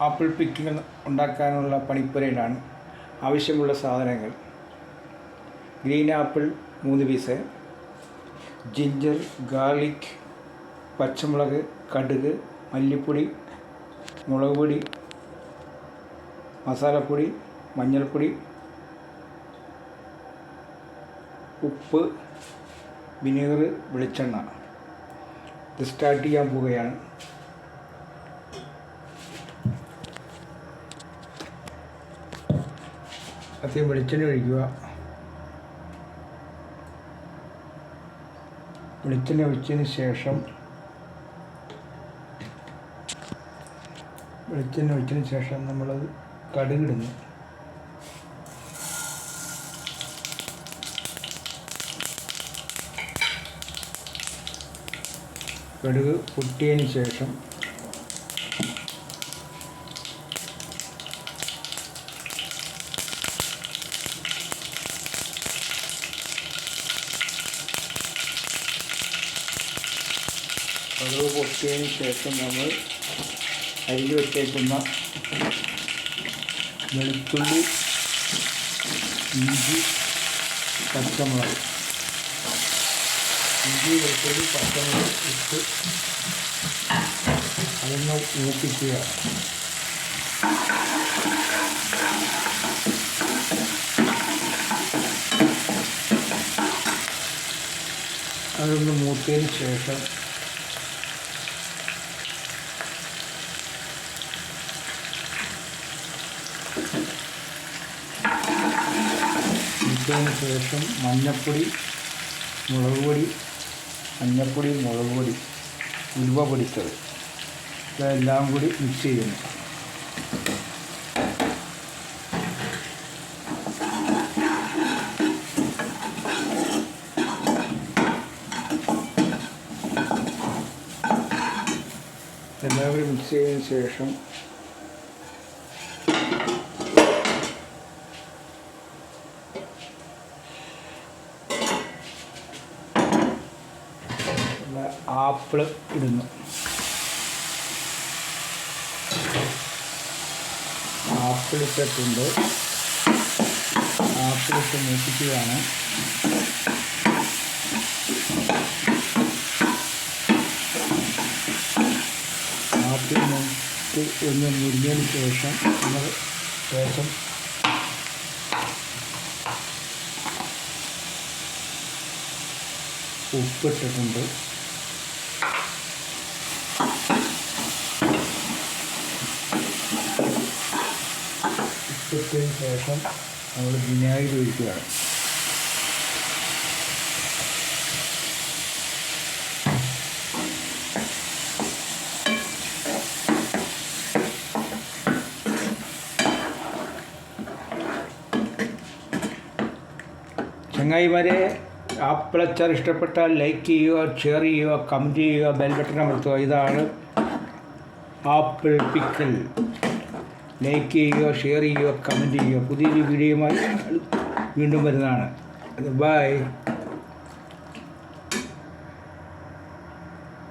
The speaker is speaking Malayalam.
ആപ്പിൾ പിക്കിൾ ഉണ്ടാക്കാനുള്ള പണിപ്പുരയിലാണ്. ആവശ്യമുള്ള സാധനങ്ങൾ: green apple 3 piece, ginger, garlic, പച്ചമുളക്, കടുക്, മല്ലിപ്പൊടി, മുളക് പൊടി, മസാലപ്പൊടി, മഞ്ഞൾപ്പൊടി, ഉപ്പ്, വിനീഗർ, വെളിച്ചെണ്ണ. ഇത് സ്റ്റാർട്ട് ചെയ്യാൻ പോവുകയാണ്. ആദ്യം വെളിച്ചെണ്ണ ഒഴിക്കുക. വെളിച്ചെണ്ണ ഒഴിച്ചതിന് ശേഷം നമ്മൾ കടുകിടുന്നു. കടുക് പൊട്ടിയതിന് ശേഷം നമ്മൾ അരിഞ്ഞു വെച്ചേക്കുന്ന വെളുത്തുള്ളി, ഇഞ്ചി, പച്ചമുളക് ഇട്ട് അതൊന്ന് മൂപ്പിക്കുക. അതൊന്ന് മൂത്തതിന് ശേഷം മഞ്ഞൾപ്പൊടി, മുളക് പൊടി, ഉലുവ പൊടിച്ചത് ഇതെല്ലാം കൂടി മിക്സ് ചെയ്യുന്നു. എല്ലാം കൂടി മിക്സ് ചെയ്തതിന് ശേഷം ആപ്പിൾ ഇടുന്നു. ആപ്പിൾ ഇട്ടിട്ടുണ്ട്. ആപ്പിളിട്ട് മൂപ്പിക്കുകയാണ്. ആപ്പിൾ മൂത്ത് ഒന്ന് മുരിഞ്ഞതിന് ശേഷം ഉപ്പിട്ടിട്ടുണ്ട്. ഇട്ടതിന് ശേഷം നമ്മൾ വിനാഗിരി ഒഴിക്കുകയാണ്. ചങ്ങായിമാരെ, ആപ്പിൾ അച്ചാർ ഇഷ്ടപ്പെട്ടാൽ ലൈക്ക് ചെയ്യുക, ഷെയർ ചെയ്യുക, കമൻറ്റ് ചെയ്യുക, ബെൽ ബട്ടൺ അമർത്തുക. ഇതാണ് ആപ്പിൾ പിക്കിൾ. ലൈക്ക് ചെയ്യുക, ഷെയർ ചെയ്യുക, കമൻറ്റ് ചെയ്യുക. പുതിയൊരു വീഡിയോയുമായി വീണ്ടും വരുന്നതാണ്. ബൈ.